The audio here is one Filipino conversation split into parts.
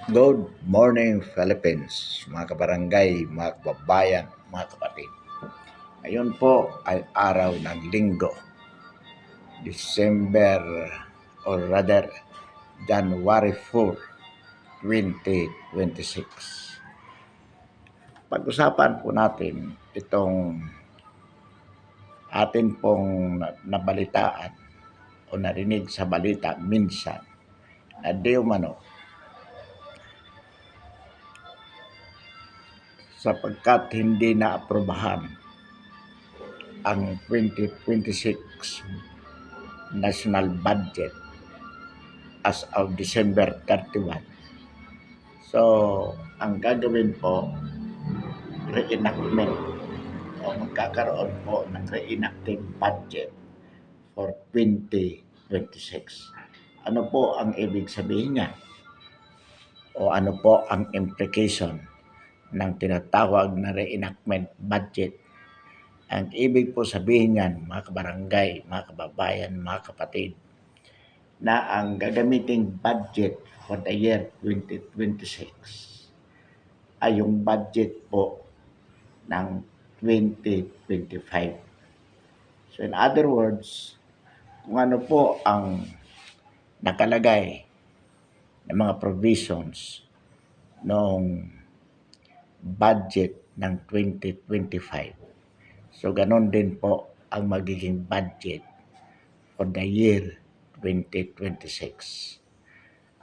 Good morning, Philippines, mga kabarangay, mga kababayan, mga kapatid. Ngayon po ay araw ng linggo, December or rather January 4, 2026. Pag-usapan po natin itong atin pong nabalitaan o narinig sa balita minsan na di umano sapagkat hindi naaprubahan ang 2026 national budget as of December 31. So, ang gagawin po, reenactment o magkakaroon po ng reenacting budget for 2026. Ano po ang ibig sabihin niya? O ano po ang implication ng tinatawag na reenactment budget? Ang ibig po sabihin niyan, mga kabarangay, mga kababayan, mga kapatid, na ang gagamiting budget for the year 2026 ay yung budget po ng 2025. So in other words, kung ano po ang nakalagay ng mga provisions noong budget ng 2025. So ganon din po ang magiging budget for the year 2026.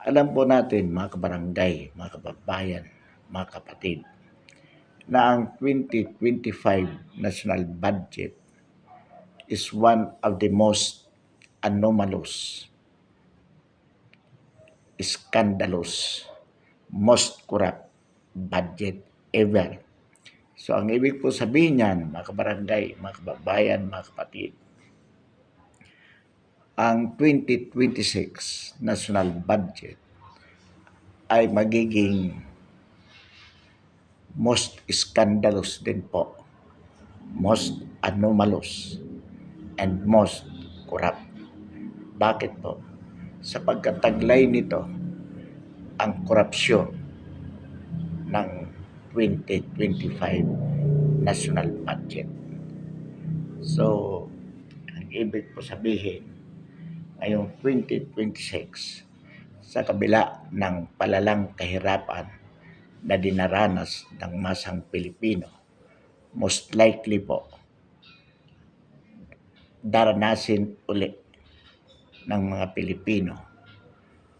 Alam po natin, mga kabarangay, mga kababayan, mga kapatid, na ang 2025 national budget is one of the most anomalous, scandalous, most corrupt budget ever. So ang ibig po sabihin niyan, mga kabarangay, mga kababayan, mga kapatid, ang 2026 national budget ay magiging most scandalous din po, most anomalous, and most corrupt. Bakit po? Sapagkat taglay nito ang korupsyon ng 2025 national budget. So, ang ibig po sabihin, ngayong 2026, sa kabila ng palalang kahirapan na dinaranas ng masang Pilipino, most likely po, daranasin uli ng mga Pilipino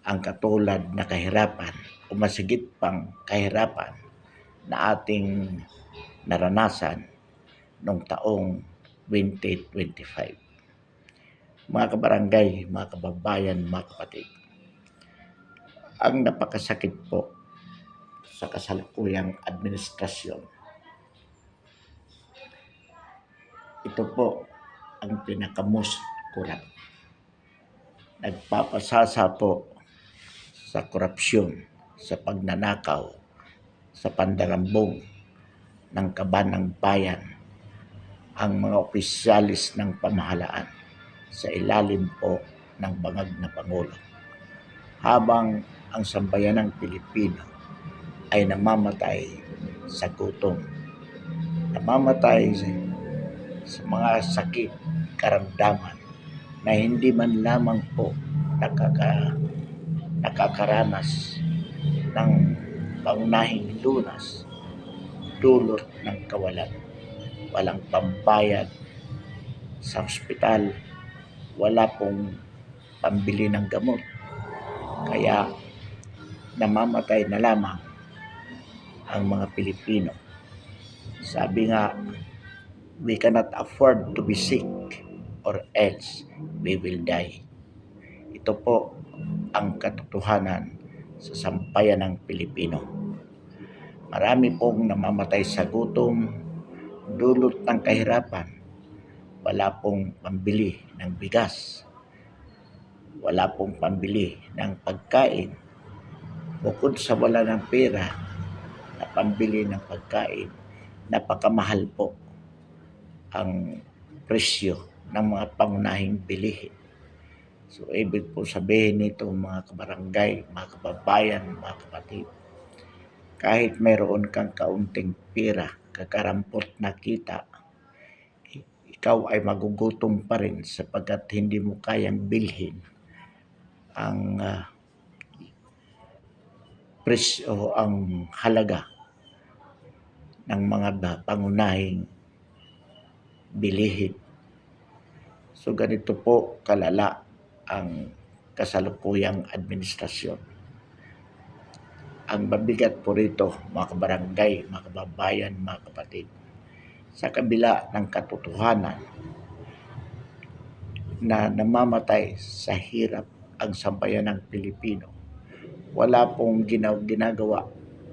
ang katulad na kahirapan o masigit pang kahirapan na ating naranasan noong taong 2025. Mga kabarangay, mga kababayan, mga kapatid, ang napakasakit po sa kasalukuyang administrasyon, ito po ang pinaka-most corrupt. Nagpapasasa po sa korupsyon, sa pagnanakaw, sa pandarambong ng kaban ng bayan ang mga opisyalis ng pamahalaan sa ilalim po ng bangag na Pangulo. Habang ang sambayanang Pilipino ay namamatay sa gutom, namamatay sa mga sakit, karamdaman na hindi man lamang po nakakaranas ng pangunahing lunas, dulot ng kawalan. Walang pambayad sa ospital, wala pong pambili ng gamot. Kaya namamatay na lamang ang mga Pilipino. Sabi nga, we cannot afford to be sick or else we will die. Ito po ang katotohanan sa sampayan ng Pilipino. Marami pong namamatay sa gutom, dulot ng kahirapan. Wala pong pambili ng bigas. Wala pong pambili ng pagkain. Bukod sa wala ng pera na pambili ng pagkain, napakamahal po ang presyo ng mga pangunahing bilihin. So, ibig po sabihin nito mga kabarangay, mga kababayan, mga kapatid, kahit mayroon kang kaunting pera, kakarampot na kita, ikaw ay magugutom pa rin sapagkat hindi mo kayang bilhin ang presyo, ang halaga ng mga pangunahing bilihin. So ganito po kalala ang kasalukuyang administrasyon. Ang mabigat po rito mga kabarangay, mga kababayan, mga kapatid, sa kabila ng katotohanan na namamatay sa hirap ang sambayanang Pilipino, wala pong ginagawa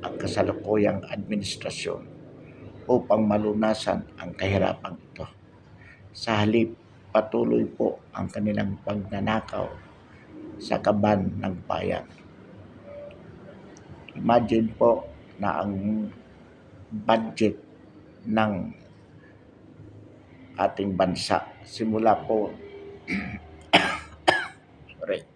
ang kasalukuyang administrasyon upang malunasan ang kahirapang ito. Sa halip, patuloy po ang kanilang pagnanakaw sa kaban ng bayan. Imagine po na ang budget ng ating bansa simula po sorry,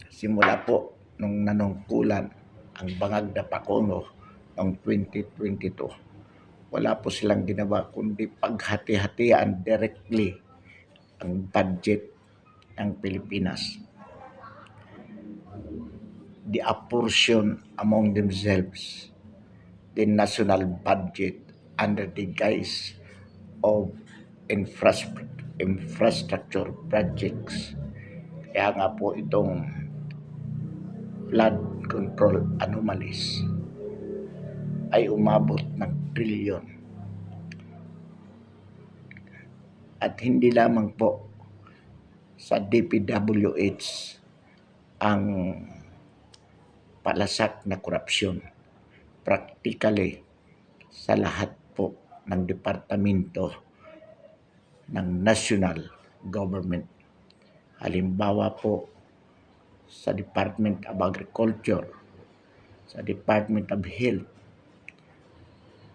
simula po nung nanungkulan ang bangag na Pakuno noong 2022, wala po silang ginawa kundi paghati-hatian directly ang budget ng Pilipinas. They apportion among themselves the national budget under the guise of infrastructure projects. Kaya nga po itong flood control anomalies ay umabot ng trilyon. At hindi lamang po sa DPWH ang palasak na korupsyon. Practically sa lahat po ng departamento ng national government. Halimbawa po sa Department of Agriculture, sa Department of Health,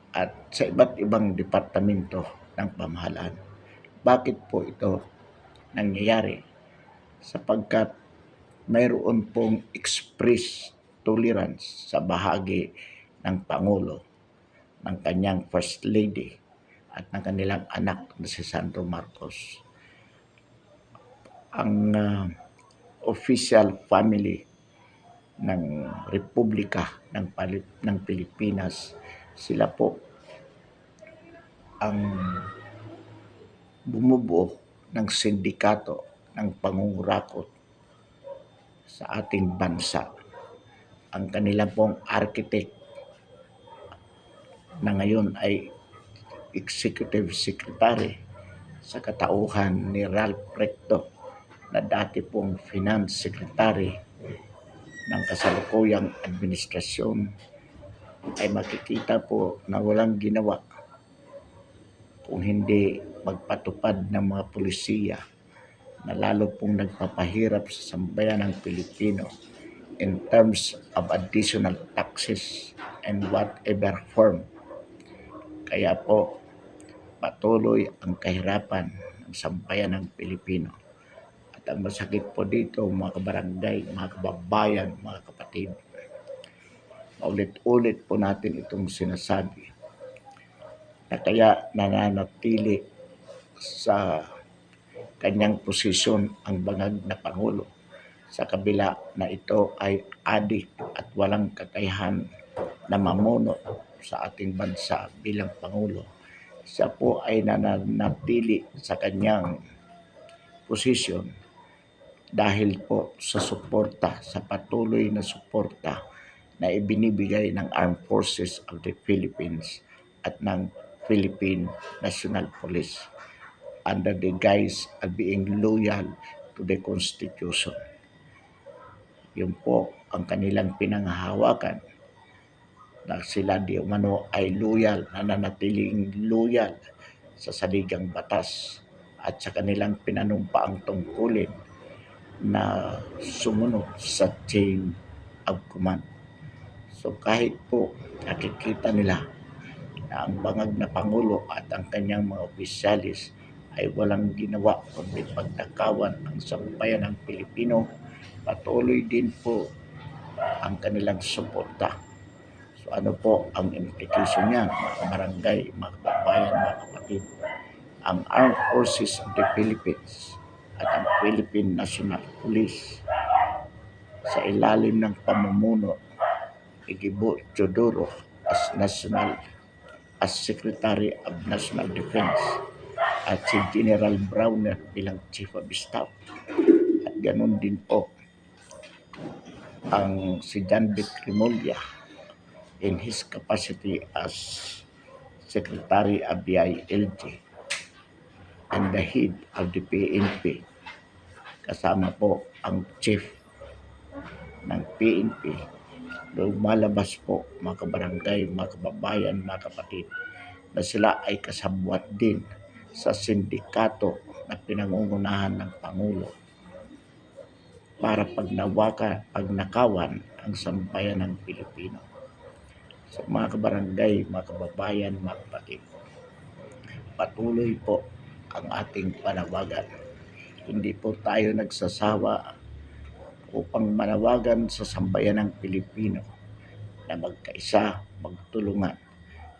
at sa iba't ibang departamento ng pamahalaan. Bakit po ito nangyayari? Sapagkat mayroon pong express tolerance sa bahagi ng Pangulo, ng kanyang First Lady at ng kanilang anak na si Sandro Marcos. Ang official family ng Republika ng Pilipinas, sila po ang bumubuo ng sindikato ng pangungurakot sa ating bansa. Ang kanilang pong architect na ngayon ay Executive Secretary sa katauhan ni Ralph Recto, na dati pong Finance Secretary ng kasalukuyang administrasyon, ay makikita po na walang ginawa kung hindi magpatupad ng mga pulisiya na lalo pong nagpapahirap sa sambayanang Pilipino in terms of additional taxes and whatever form. Kaya po patuloy ang kahirapan ng sambayanang Pilipino. At ang masakit po dito mga kabarangay, mga kababayan, mga kapatid, paulit-ulit po natin itong sinasabi na kaya nananatili sa kanyang posisyon ang bangag na Pangulo sa kabila na ito ay adik at walang kakayahan na mamuno sa ating bansa bilang Pangulo. Siya po ay nananatili sa kanyang posisyon dahil po sa suporta, sa patuloy na suporta na ibinibigay ng Armed Forces of the Philippines at ng Philippine National Police under the guise of being loyal to the Constitution. Yun po ang kanilang pinanghahawakan, na sila di umano ay loyal, nananatiling loyal sa saligang batas at sa kanilang pinanumpaang tungkulin na sumunod sa chain of command. So kahit po nakikita nila na ang bangag na Pangulo at ang kanyang mga opisyalis ay walang ginawa kundi pagnakawan ang sambayan ng Pilipino. Patuloy din po ang kanilang suporta. So ano po ang implication niyan, mga barangay, mga kababayan, mga kapatid? Ang Armed Forces of the Philippines at ang Philippine National Police sa ilalim ng pamumuno ni Gibo Teodoro as Secretary of National Defense at si General Browner bilang Chief of Staff at ganun din po ang si John B. Crimolia in his capacity as Secretary of the ILG and the head of the PNP, kasama po ang chief ng PNP. Lumalabas po mga kabarangay, mga kababayan, mga kapatid, na sila ay kasabwat din sa sindikato na pinangungunahan ng Pangulo para pagnakawan ang sambayan ng Pilipino. So mga kabarangay, mga kababayan, mga kapatid, patuloy po ang ating panawagan. Hindi po tayo nagsasawa upang manawagan sa sambayan ng Pilipino na magkaisa, magtulungan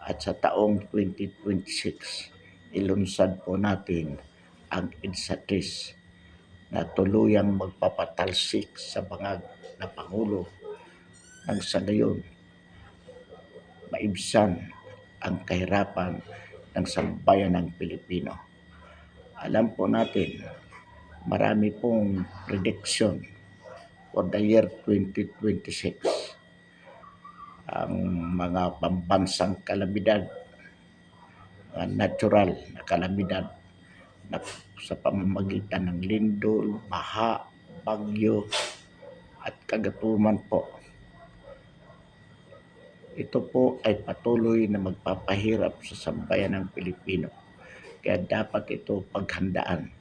at sa taong 2026 ilunsad po natin ang EDSA-3 na tuluyang magpapatalsik sa bangag na Pangulo nang sa gayon maibsan ang kahirapan ng sambayan ng Pilipino. Alam po natin, marami pong prediction for the year 2026. Ang mga pambansang kalamidad, mga natural na kalamidad na sa pamamagitan ng lindol, baha, bagyo at kagatuman po. Ito po ay patuloy na magpapahirap sa sambayan ng Pilipino. Kaya dapat ito paghandaan.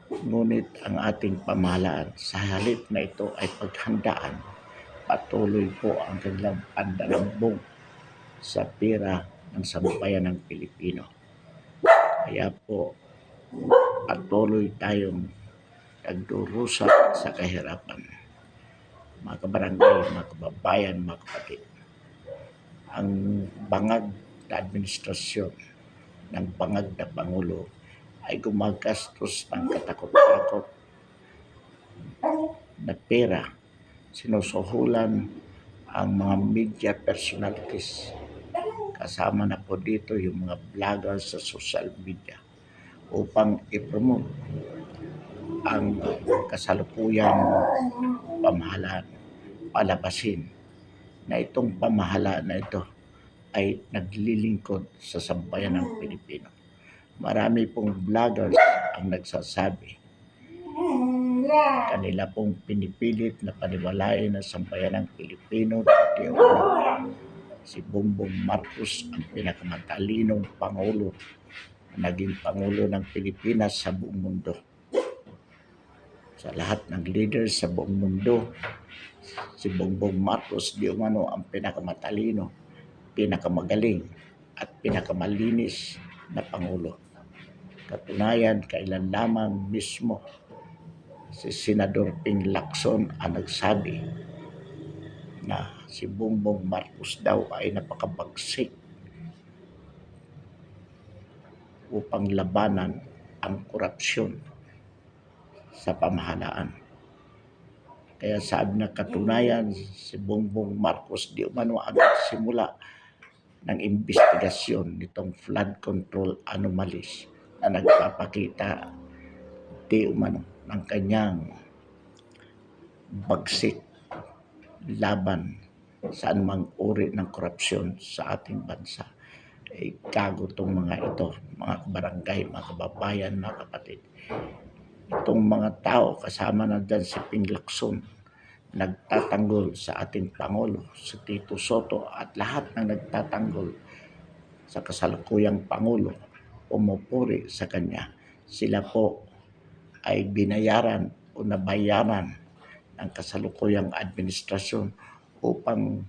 Ngunit ang ating pamahalaan sa halip na ito ay paghandaan, patuloy po ang kanilang pandarambong sa pera ng sambayan ng Pilipino. Kaya po patuloy tayong nagdurusa sa kahirapan. Mga kabarangay, mga kababayan, mga kapatid, ang bangag na administrasyon ng bangag na Pangulo ay gumagastos ng katakot-takot na pera. Sinusuhulan ang mga media personalities. Kasama na po dito yung mga vloggers sa social media upang i-promote ang kasalukuyang pamahalaan, palabasin na itong pamahalaan na ito ay naglilingkod sa sambayan ng Pilipino. Marami pong vloggers ang nagsasabi kanila pong pinipilit na paniwalain ng sambayan ng Pilipino na si Bongbong Marcos ang pinakamatalinong Pangulo na naging Pangulo ng Pilipinas sa buong mundo. Sa lahat ng leaders sa buong mundo, si Bongbong Marcos di umano ang pinakamatalino, pinakamagaling at pinakamalinis na Pangulo. Katunayan, kailan lamang mismo si Senador Ping Lacson ang nagsabi na si Bongbong Marcos daw ay napakabagsik upang labanan ang korupsyon sa pamahalaan. Kaya sabi na katunayan, si Bongbong Marcos di umano ang nagsimula ng investigasyon nitong flood control anomalies na nagpapakita di umano ng kanyang bagsik laban sa anumang uri ng korupsyon sa ating bansa. Gago itong mga ito, mga barangay, mga kababayan, mga kapatid. Itong mga tao, kasama na dyan si Ping Lacson, nagtatanggol sa ating Pangulo, si Tito Soto at lahat ng nagtatanggol sa kasalukuyang Pangulo, pumupuri sa kanya. Sila po ay binayaran o nabayaran ng kasalukuyang administrasyon upang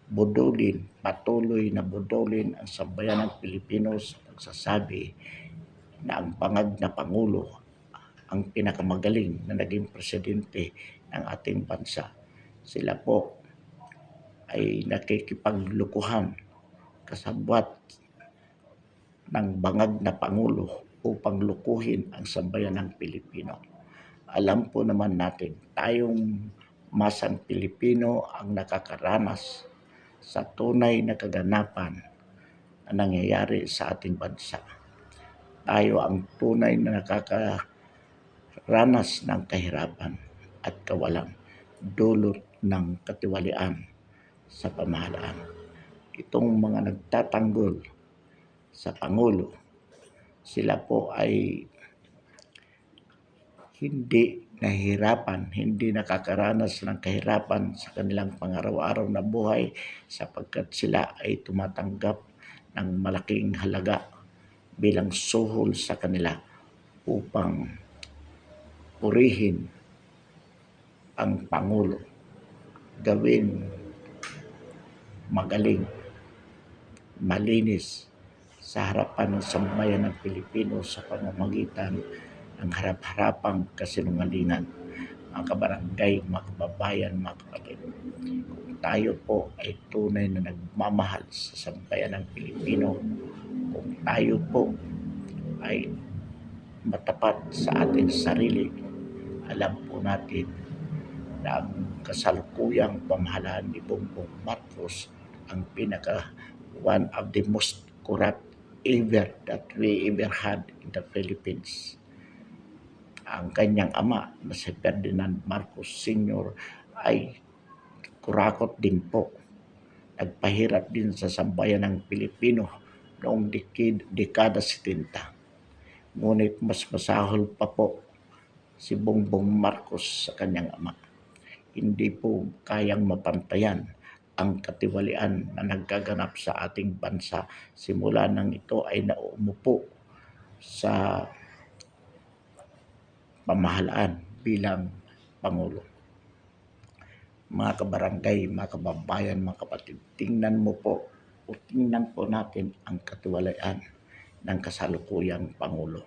patuloy na budolin ang sambayanang Pilipino sa pagsasabi na ang bangag na Pangulo ang pinakamagaling na naging presidente ng ating bansa. Sila po ay nakikipaglukuhan kasabwat ng bangag na Pangulo upang lukuhin ang sambayanang Pilipino. Alam po naman natin, tayong masang Pilipino ang nakakaranas sa tunay na kaganapan na nangyayari sa ating bansa. Tayo ang tunay na nakakaranas ng kahirapan at kawalan dulot ng katiwalian sa pamahalaan. Itong mga nagtatanggol sa Pangulo, sila po ay hindi nahihirapan, hindi nakakaranas ng kahirapan sa kanilang pangaraw-araw na buhay sapagkat sila ay tumatanggap ng malaking halaga bilang suhol sa kanila upang purihin ang Pangulo, gawin magaling, malinis sa harapan ng sambayan ng Pilipino sa pamamagitan ng harap-harapang kasinungalingan. Mga kabarangay, mga kababayan, mga kapatid, kung tayo po ay tunay na nagmamahal sa sambayan ng Pilipino, kung tayo po ay matapat sa ating sarili, alam po natin na ang kasalukuyang pamahalaan ni Bongbong Marcos ang one of the most corrupt ever that we ever had in the Philippines. Ang kanyang ama na si Ferdinand Marcos Sr. ay kurakot din po. Nagpahirap din sa sambayan ng Pilipino noong dekada 70. Ngunit mas masahol pa po si Bongbong Marcos sa kanyang ama. Hindi po kayang mapantayan ang katiwalian na nagkaganap sa ating bansa simula nang ito ay naumupo sa pamahalaan bilang Pangulo. Mga kabarangay, mga kababayan, mga kapatid, tingnan po natin ang katiwalian ng kasalukuyang Pangulo.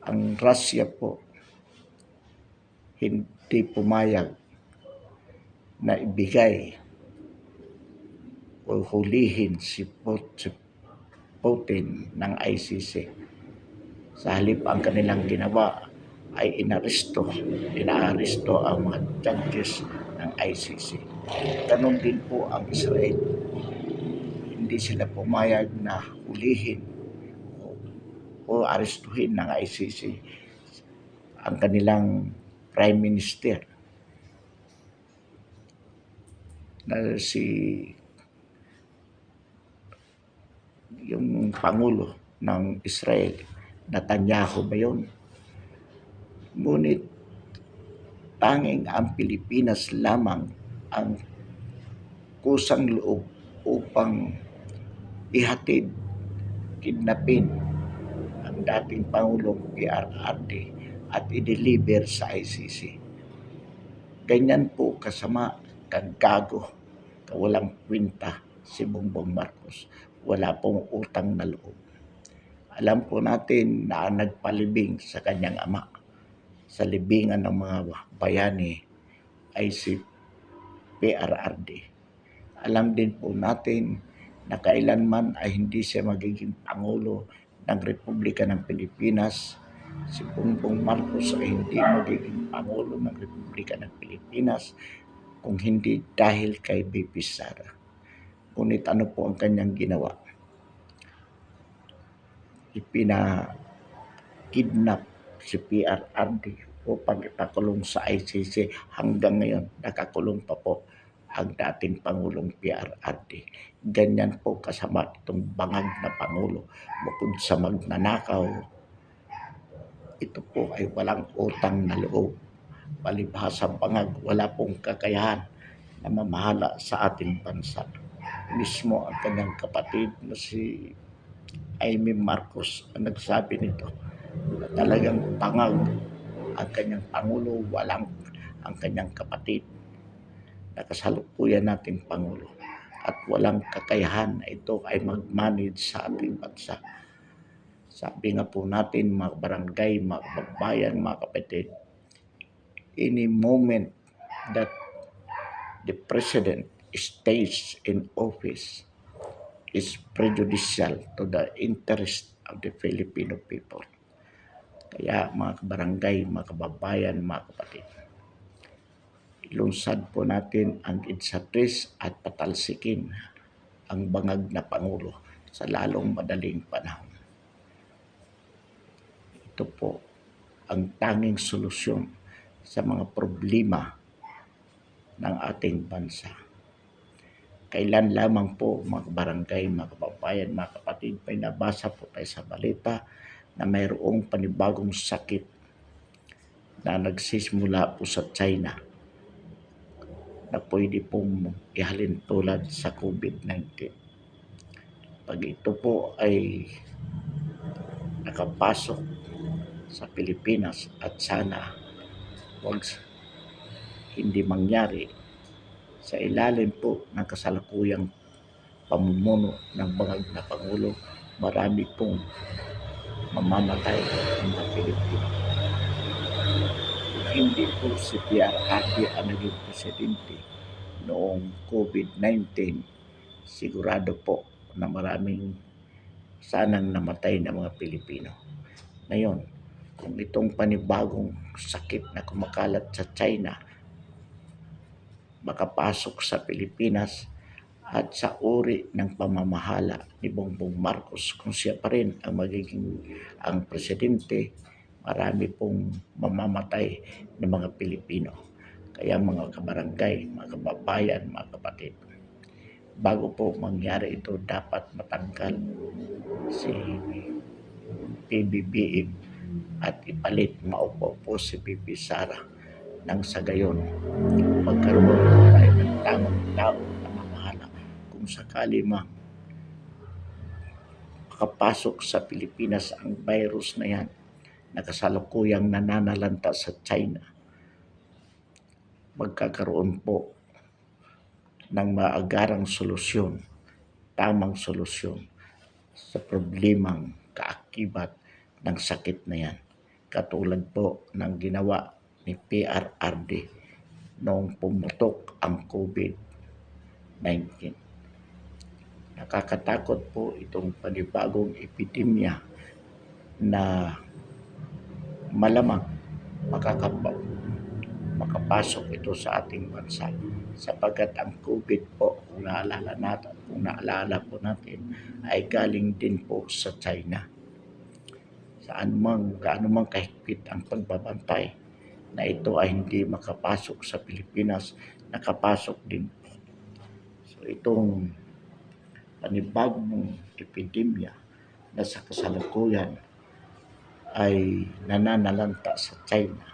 Ang Russia po hindi pumayag na ibigay o hulihin si Putin ng ICC. Sa halip ang kanilang ginawa ay inaaresto ang mga judges ng ICC. Ganon din po ang Israel. Hindi sila pumayag na hulihin o arestuhin ng ICC ang kanilang Prime Minister na yung Pangulo ng Israel, Netanyahu ba yun? Ngunit tanging ang Pilipinas lamang ang kusang loob upang ihatid, kidnapin ang dating Pangulong PRRD at i-deliver sa ICC. Ganyan po kasama, kagago, kawalang kwenta si Bongbong Marcos. Wala pong utang na loob. Alam po natin na nagpalibing sa kanyang ama sa libingan ng mga bayani ay si PRRD. Alam din po natin na kailanman ay hindi siya magiging Pangulo ng Republika ng Pilipinas. Si Bongbong Marcos ay hindi magiging Pangulo ng Republika ng Pilipinas kung hindi dahil kay BP Sara. Ngunit ano po ang kanyang ginawa? Ipina-kidnap si PRRD upang ipakulong sa ICC. Hanggang ngayon, nakakulong pa po ang dating Pangulong PRRD. Ganyan po kasama itong bangag na Pangulo. Bukod sa magnanakaw, ito po ay walang utang na loob. Palibhasa bangag, wala pong kakayahan na mamahala sa ating bansa. Mismo ang kanyang kapatid na si Amy Marcos ang nagsabi nito na talagang bangag ang kanyang Pangulo, walang ang kanyang kapatid na kasalukuyan nating Pangulo at walang kakayahan na ito ay mag-manage sa ating bansa. Sabi nga po natin mga barangay, mga kababayan, mga kapatid, any moment that the President stays in office is prejudicial to the interest of the Filipino people. Kaya mga barangay, mga kababayan, mga kapatid, ilunsad po natin ang idsapris at patalsikin ang bangag na Pangulo sa lalong madaling panahon. Ito po ang tanging solusyon sa mga problema ng ating bansa. Kailan lamang po mga barangay, mga kababayan, mga kapatid, may nabasa po tayo sa balita na mayroong panibagong sakit na nagsisimula po sa China na pwede pong ihalin tulad sa COVID-19. Pag ito po ay nakapasok sa Pilipinas at sana huwag hindi mangyari sa ilalim po ng kasalukuyang pamumuno ng bangag na Pangulo, marami pong mamamatay ng mga Pilipino. Hindi po si PRRD ang naging presidente noong COVID-19, sigurado po na maraming sanang namatay na mga Pilipino. Ngayon, kung itong panibagong sakit na kumakalat sa China makapasok sa Pilipinas at sa uri ng pamamahala ni Bongbong Marcos, kung siya pa rin ang magiging ang presidente, marami pong mamamatay ng mga Pilipino. Kaya mga kabarangay, mga kababayan, mga kapatid, bago po mangyari ito, dapat matanggal si PBBM at ipalit, maupo po si BP Sara nang sa gayon magkaroon tayo ng tamang tao na mamahala. Kung sakali mang makapasok sa Pilipinas ang virus na yan na kasalukuyang nananalanta sa China, magkakaroon po ng maagarang solusyon, tamang solusyon sa problemang kaakibat ng sakit na yan. Katulad po ng ginawa ni PRRD noong pumutok ang COVID-19. Nakakatakot po itong panibagong epidemya na malamang makapasok ito sa ating bansa sapagkat ang COVID po, kung naalala po natin, ay galing din po sa China. Gaano mang kahigpit ang pagbabantay na ito ay hindi makapasok sa Pilipinas, nakapasok din po. So itong panibagong epidemya na sa kasalukuyan ay nananalanta sa China,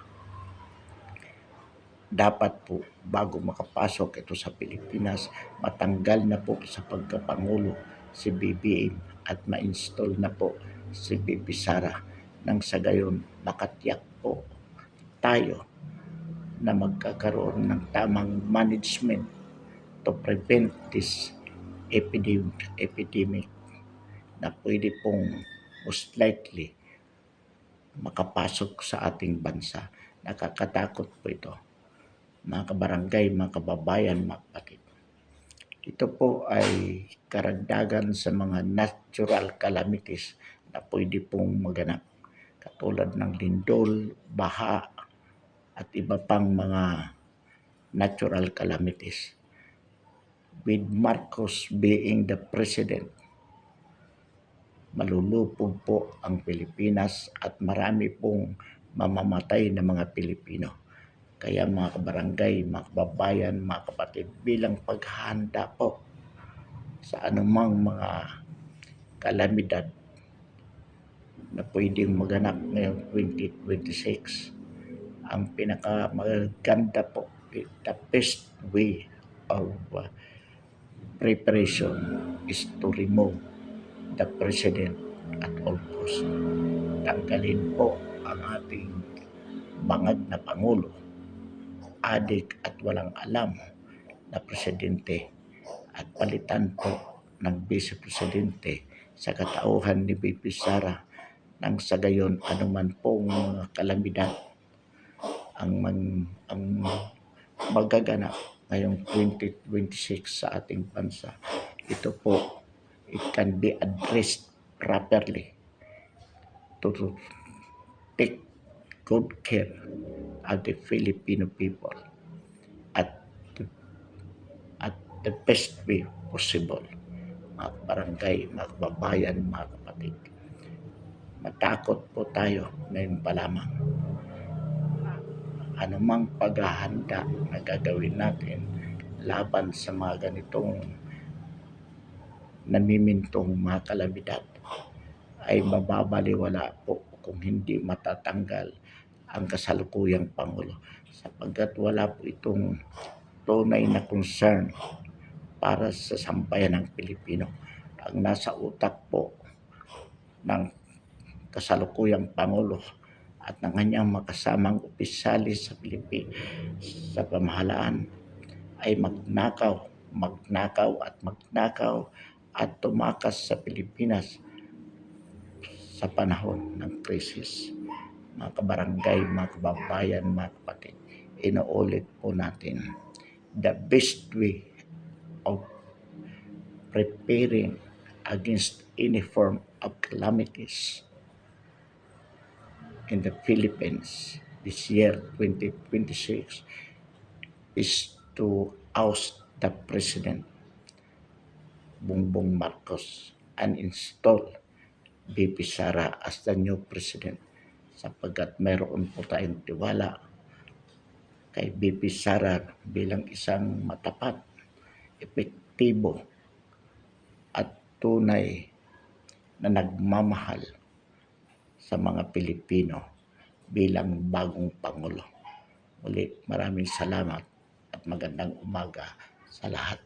dapat po bago makapasok ito sa Pilipinas, matanggal na po sa pagkapangulo si BBM at ma-install na po si BP Sara nang sa gayon makatiyak po tayo na magkakaroon ng tamang management to prevent this epidemic na pwede pong most likely makapasok sa ating bansa. Nakakatakot po ito, mga kabarangay, mga kababayan, mga kapatid. Ito po ay karagdagan sa mga natural calamities na pwede pong maganap, katulad ng lindol, baha, at iba pang mga natural calamities. With Marcos being the president, malulupog po ang Pilipinas at marami pong mamamatay na mga Pilipino. Kaya mga kabarangay, mga kababayan, mga kapatid, bilang paghahanda po sa anumang mga kalamidad na pwedeng maganap ngayong 2026, ang pinakamaganda po, the best way of preparation is to remove the president at all cost. Tanggalin po ang ating bangag na Pangulo, adik at walang alam na presidente at palitan po ng Vice Presidente sa katauhan ni VP Sara nang sa gayon anuman pong mga kalamidad ang magaganap ngayong 2026 sa ating bansa. Ito po, it can be addressed properly to take good care of the Filipino people at at the best way possible. Mga barangay, mga kababayan, mga kapatid. Matakot po tayo ngayon pa lamang. Anumang paghahanda na gagawin natin laban sa mga ganitong namimintong mga kalamidad ay mababaliwala po kung hindi matatanggal ang kasalukuyang Pangulo sapagkat wala po itong tunay na concern para sa sambayan ng Pilipino. Ang nasa utak po ng kasalukuyang Pangulo at ng kanyang makasamang opisyalis sa Pilipinas sa pamahalaan ay magnakaw at tumakas sa Pilipinas sa panahon ng krisis. Mga kabarangay, mga kababayan, mga kapatid, inuulit po natin, the best way of preparing against any form of calamities in the Philippines this year 2026 is to oust the President Bongbong Marcos and install VP Sara as the new President sapagkat mayroon po tayong tiwala kay VP Sara bilang isang matapat, epektibo at tunay na nagmamahal sa mga Pilipino bilang bagong Pangulo. Muli, maraming salamat at magandang umaga sa lahat.